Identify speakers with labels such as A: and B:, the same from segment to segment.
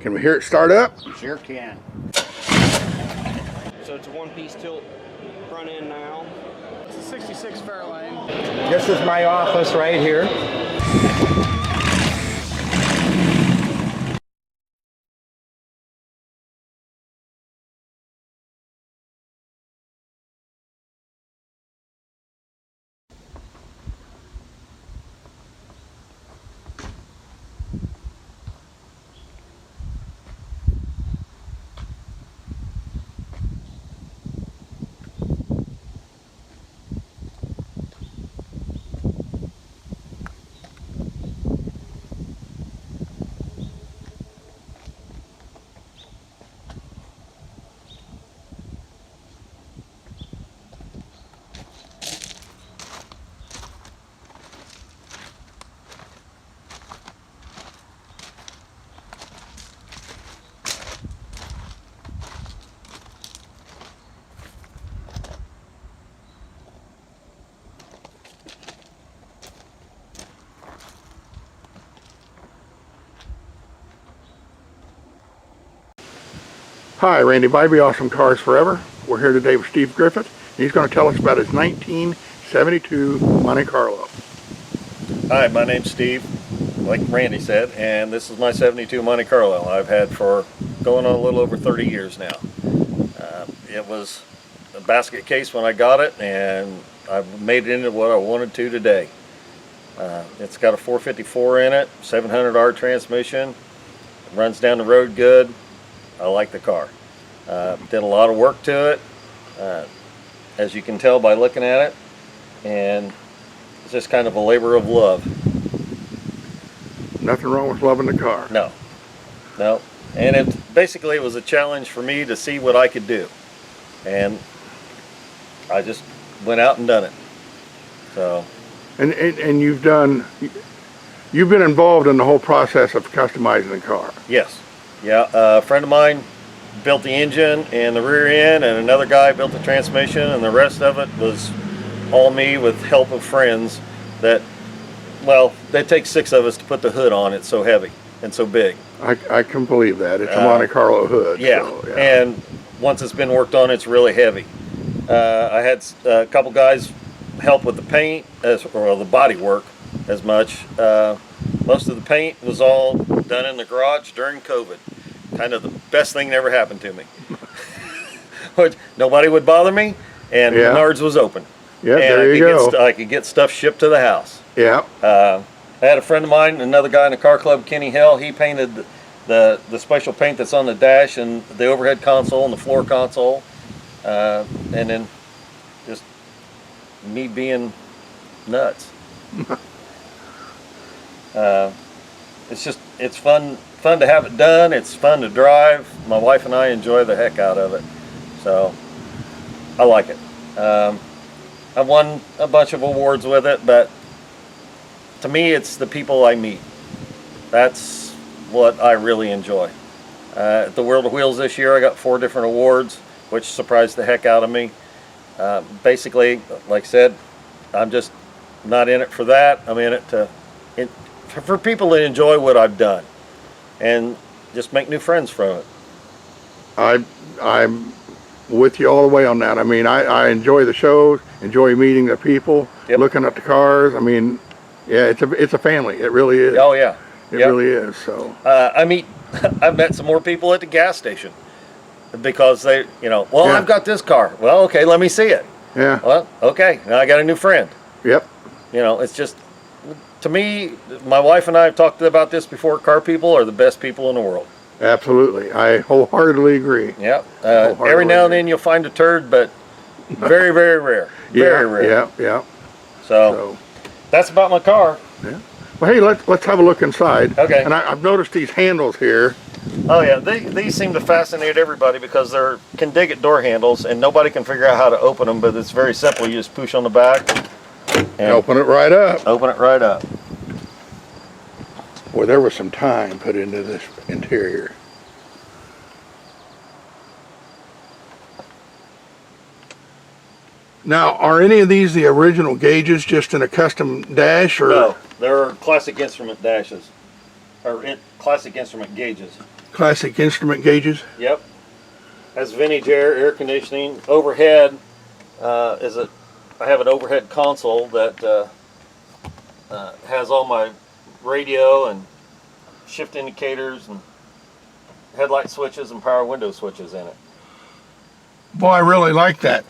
A: Can we hear it start up?
B: Sure can.
C: So it's a one-piece tilt front end now.
D: It's a 66 Fairlane.
B: This is my office right here.
A: Hi, Randy Bybee, Awesome Cars Forever. We're here today with Steve Griffith, and he's going to tell us about his 1972 Monte Carlo.
E: Hi, my name's Steve, like Randy said, and this is my 72 Monte Carlo I've had for going on a little over 30 years now. It was a basket case when I got it, and I've made it into what I wanted to today. It's got a 454 in it, 700R transmission, it runs down the road good. I like the car. Did a lot of work to it, as you can tell by looking at it, and it's just kind of a labor of love.
A: Nothing wrong with loving the car.
E: No, no, and it was a challenge for me to see what I could do, and I just went out and done it. So,
A: And you've been involved in the whole process of customizing the car.
E: yes. Yeah, a friend of mine built the engine and the rear end, and another guy built the transmission, and the rest of it was all me with help of friends that, well, they take 6 of us to put the hood on. It's so heavy and so big.
A: I can believe that. It's a Monte Carlo hood.
E: Yeah,
A: so, yeah.
E: And once it's been worked on, it's really heavy. I had a couple guys help with the paint, or the body work as much. Most of the paint was all done in the garage during COVID. Kind of the best thing that ever happened to me. Which nobody would bother me, and
A: Yeah.
E: Menards was open.
A: Yeah,
E: and
A: there you go.
E: I could get stuff shipped to the house.
A: Yeah.
E: I had a friend of mine, another guy in the car club, Kenny Hill. He painted the special paint that's on the dash and the overhead console and the floor console. And then just me being nuts. It's fun to have it done. It's fun to drive. My wife and I enjoy the heck out of it. So I like it. I've won a bunch of awards with it, but to me, it's the people I meet. That's what I really enjoy. At the World of Wheels this year, I got 4 different awards, which surprised the heck out of me. Basically, like I said, I'm just not in it for that. I'm in it for people to enjoy what I've done and just make new friends from it.
A: I'm with you all the way on that. I mean, I enjoy the shows, enjoy meeting the people,
E: Yep.
A: looking at the cars. I mean, yeah, it's a family. It really is.
E: Oh yeah,
A: It
E: Yep.
A: really is. So
E: I've met some more people at the gas station because they, well,
A: Yeah.
E: I've got this car. Well, okay, let me see it.
A: yeah,
E: Well, okay, now I got a new friend.
A: yep,
E: It's just, to me, my wife and I have talked about this before, car people are the best people in the world.
A: absolutely. I wholeheartedly agree.
E: Yep.
A: Wholeheartedly
E: Every now and
A: agree.
E: then you'll find a turd, but very, very rare. Very rare.
A: Yeah, yeah.
E: So that's about my car.
A: Yeah. Well, hey, let's have a look inside.
E: Okay.
A: And I've noticed these handles here.
E: Oh yeah, these seem to fascinate everybody because they're can dig at door handles, and nobody can figure out how to open them. But it's very simple. You just push on the back and
A: Open it right up.
E: open it right up.
A: Boy, there was some time put into this interior. Now, are any of these the original gauges, just in a custom dash, or?
E: No, they're classic instrument dashes, or classic instrument gauges.
A: Classic instrument gauges.
E: Yep. Has vintage air conditioning. Overhead I have an overhead console that has all my radio and shift indicators and headlight switches and power window switches in it.
A: Boy, I really like that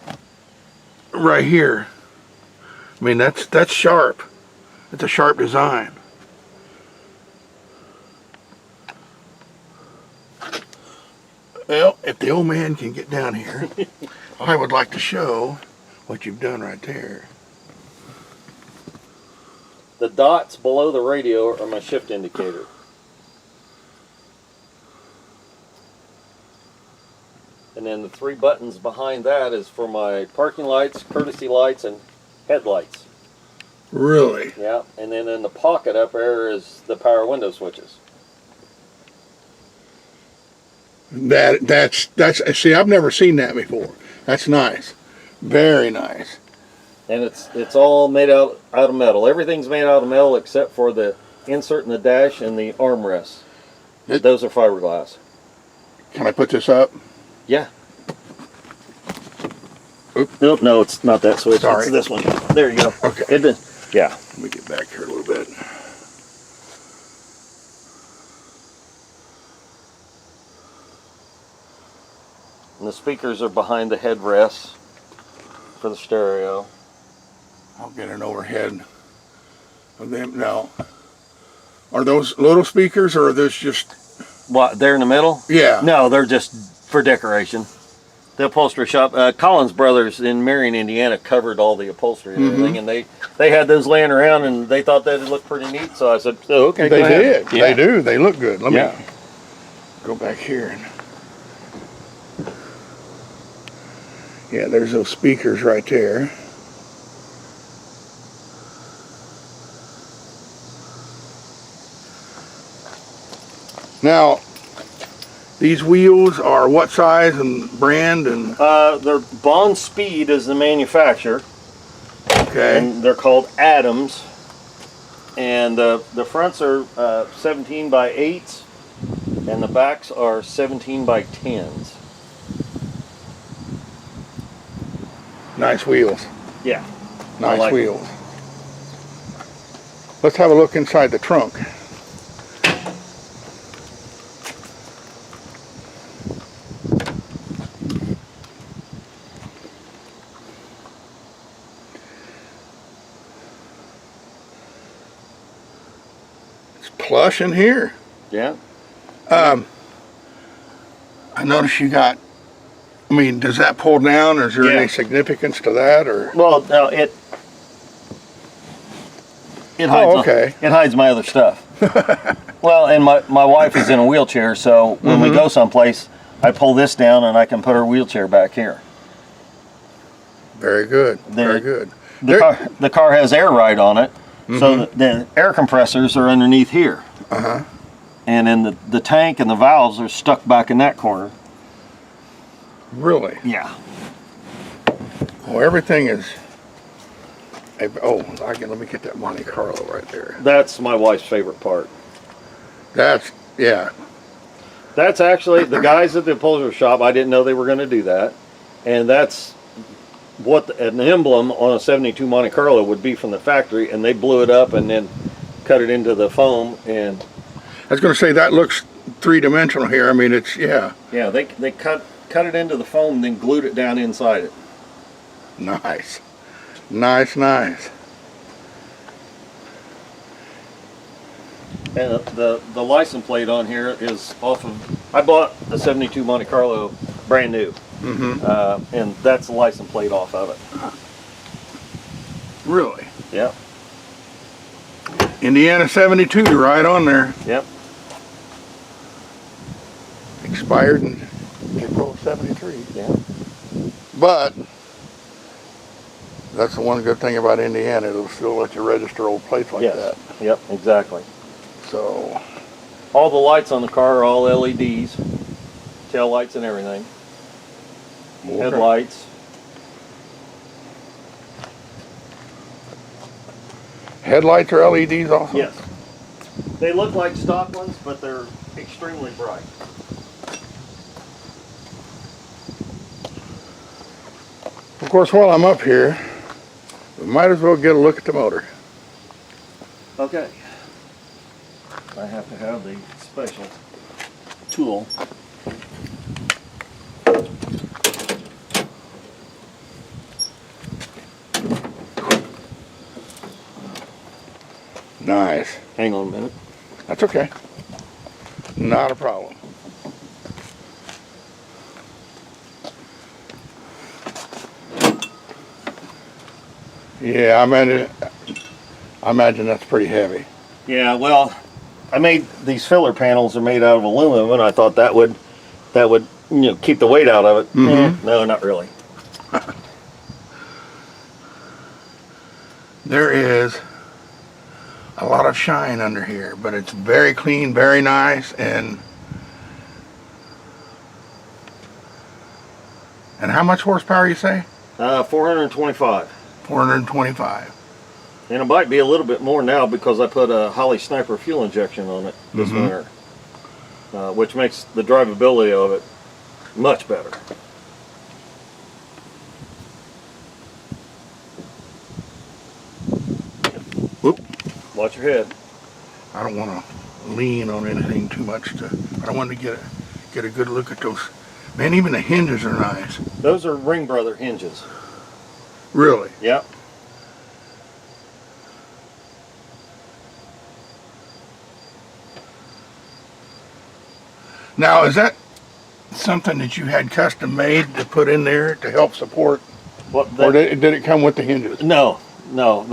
A: right here. I mean, that's sharp. It's a sharp design. Well, if the old man can get down here, I would like to show what you've done right there.
E: The dots below the radio are my shift indicator. And then the 3 buttons behind that is for my parking lights, courtesy lights, and headlights.
A: Really?
E: Yeah, and then in the pocket up there is the power window switches.
A: That's see, I've never seen that before. That's nice. Very nice.
E: And it's all made out of metal. Everything's made out of metal except for the insert in the dash and the armrests. Those are fiberglass.
A: Can I put this up?
E: Yeah. Nope, no, it's not that switch.
A: Sorry.
E: It's this one. There you go.
A: Okay.
E: Yeah.
A: Let me get back here a little bit.
E: And the speakers are behind the headrests for the stereo.
A: I'll get an overhead of them. Now, are those little speakers or are those just...
E: What, they're in the middle?
A: Yeah.
E: No, they're just for decoration. The upholstery shop, Collins Brothers in Marion, Indiana, covered all the upholstery and everything, and they had those laying around, and they thought that it looked pretty neat. So I said, "Oh, okay."
A: They
E: go ahead."
A: did.
E: Yeah.
A: They do. They look good. Let me
E: Yeah.
A: go back here and... Yeah, there's those speakers right there. Now, these wheels are what size and brand and...
E: Their Bond Speed is the manufacturer,
A: Okay.
E: and they're called Adams. And the fronts are 17 by 8s, and the backs are 17 by 10s.
A: Nice wheels.
E: Yeah.
A: Nice
E: like
A: wheels. Let's have a look inside the trunk. It's plush in here.
E: Yeah.
A: I notice you got, I mean, does that pull down, or is there
E: Yeah.
A: any significance to that, or?
E: Well, no, it hides.
A: Okay.
E: It hides my other stuff. Well, and my wife is in a wheelchair, so when we go someplace, I pull this down and I can put her wheelchair back here.
A: Very good. Very good.
E: The car has air ride on it, so the air compressors are underneath here. And then the tank and the valves are stuck back in that corner.
A: Really?
E: Yeah.
A: Well, everything is. Oh, let me get that Monte Carlo right there.
E: That's my wife's favorite part.
A: That's, yeah.
E: That's actually, the guys at the upholstery shop, I didn't know they were going to do that. And that's what an emblem on a 72 Monte Carlo would be from the factory. And they blew it up and then cut it into the foam. And
A: I was going to say, that looks three-dimensional here. I mean, it's, yeah.
E: yeah, they cut it into the foam and then glued it down inside it.
A: Nice. Nice, nice.
E: And the license plate on here is off of, I bought a 72 Monte Carlo brand new. And that's the license plate off of it.
A: Really?
E: Yep.
A: Indiana 72, right on there.
E: Yep.
A: Expired in April of 73.
E: Yeah.
A: But that's the one good thing about Indiana. It'll still let you register old plates like
E: Yes.
A: that.
E: Yep, exactly.
A: So,
E: All the lights on the car are all LEDs. Tail lights and everything. Headlights.
A: headlights are LEDs also?
E: Yes. They look like stock ones, but they're extremely bright.
A: Of course, while I'm up here, we might as well get a look at the motor.
E: Okay. I have to have the special tool.
A: Nice.
E: Hang on a minute.
A: That's okay. Not a problem. Yeah, I imagine that's pretty heavy.
E: Yeah, well, I made these filler panels are made out of aluminum, and I thought that would keep the weight out of it.
A: Mhm.
E: No, not really.
A: There is a lot of shine under here, but it's very clean, very nice, and how much horsepower you say?
E: 425.
A: 425.
E: And it might be a little bit more now because I put a Holly Sniper fuel injection on it this winter, which makes the drivability of it much better.
A: Whoop.
E: Watch your head.
A: I don't want to lean on anything too much. I want to get a good look at those. Man, even the hinges are nice.
E: Those are Ring Brother hinges.
A: Really?
E: Yep.
A: Now, is that something that you had custom made to put in there to help support, or did it come with the hinges?
E: No,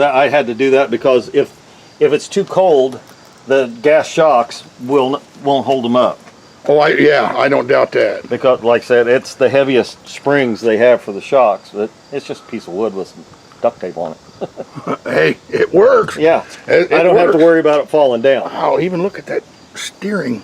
E: I had to do that because if it's too cold, the gas shocks won't hold them up.
A: Oh, yeah, I don't doubt that.
E: Because, like I said, it's the heaviest springs they have for the shocks. But it's just a piece of wood with some duct tape on it.
A: Hey, it works.
E: Yeah,
A: it
E: I don't have to
A: works.
E: worry about it falling down.
A: Wow, even look at that steering.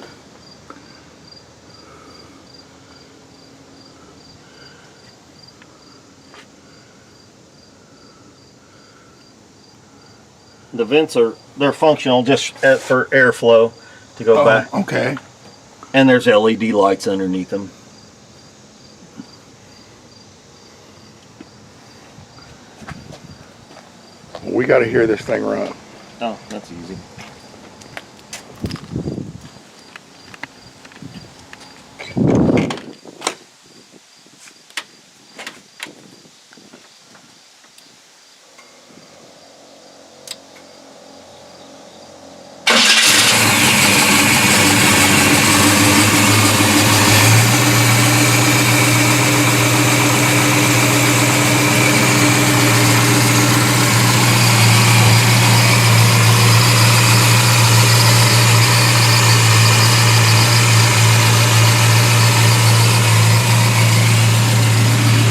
E: The vents they're functional just for airflow to go back.
A: Okay.
E: And there's LED lights underneath them.
A: We got to hear this thing run.
E: Oh, that's easy.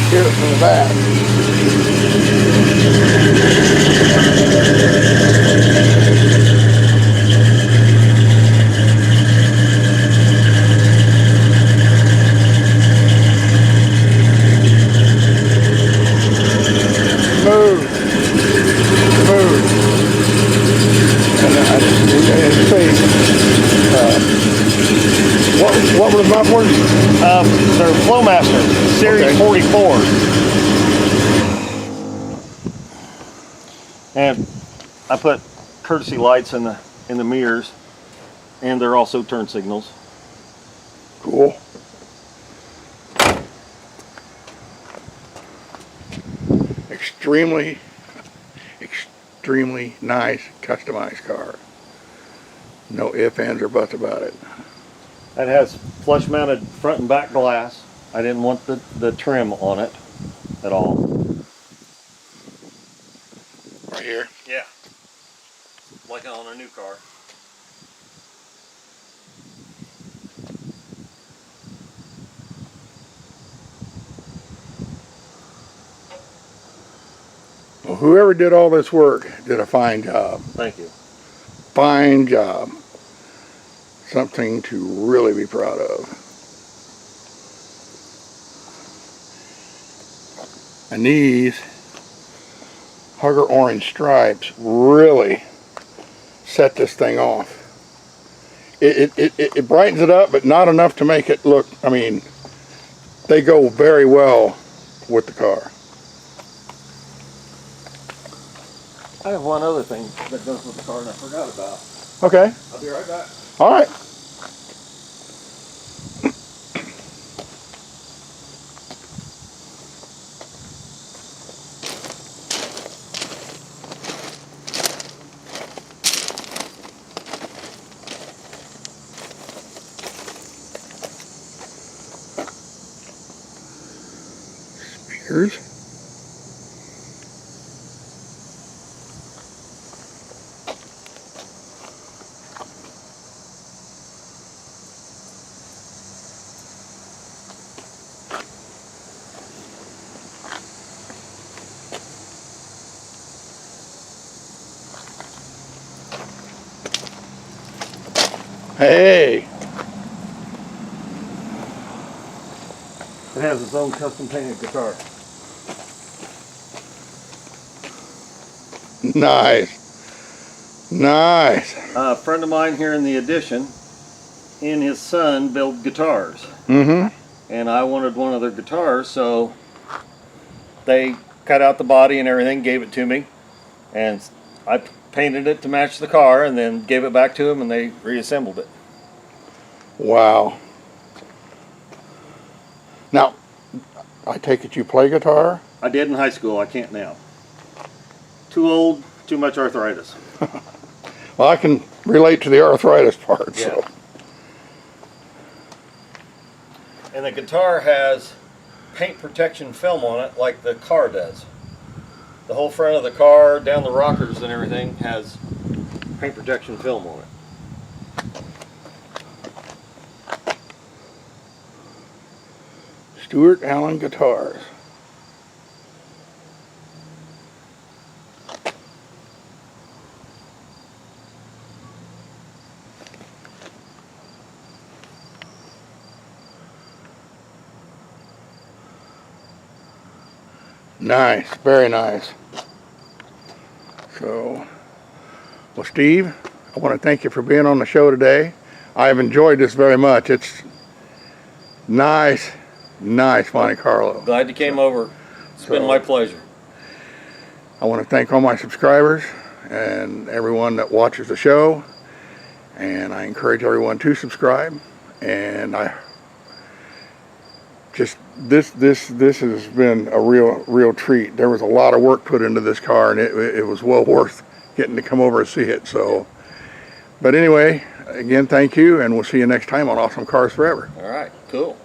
A: Hear it from the back. Smooth. And see, what were the mufflers?
E: They're Flowmaster Series
A: Okay.
E: 44. And I put courtesy lights in the mirrors, and they're also turn signals.
A: Cool. Extremely nice customized car. No ifs, ands, or buts about it.
E: It has flush mounted front and back glass. I didn't want the trim on it at all.
A: Right here.
E: Yeah. Like on a new car.
A: Well, whoever did all this work did a fine job.
E: Thank you.
A: Fine job. Something to really be proud of. And these Hugger orange stripes really set this thing off. it brightens it up, but not enough to make it look, I mean, they go very well with the car.
E: I have one other thing that goes with the car and I forgot about.
A: Okay.
E: I'll be right back.
A: All right. Speakers. Hey,
E: It has its own custom painted guitar.
A: nice, nice.
E: A friend of mine here in the addition and his son build guitars.
A: Mm-hmm.
E: And I wanted one of their guitars, so they cut out the body and everything, gave it to me, and I painted it to match the car and then gave it back to them and they reassembled it.
A: Wow. Now, I take it you play guitar?
E: I did in high school, I can't now. Too old, too much arthritis.
A: Well, I can relate to the arthritis part, so.
E: Yeah. And the guitar has paint protection film on it like the car does. The whole front of the car, down the rockers and everything has paint protection film on it.
A: Stuart Allen Guitars. Nice, very nice. So, well, Steve, I want to thank you for being on the show today. I have enjoyed this very much. It's nice, nice Monte Carlo.
E: Glad you came over. It's been my pleasure.
A: I want to thank all my subscribers and everyone that watches the show, and I encourage everyone to subscribe. And I just this has been a real treat. There was a lot of work put into this car, and it was well worth getting to come over and see it. So, but anyway, again, thank you, and we'll see you next time on Awesome Cars Forever.
E: All right, cool.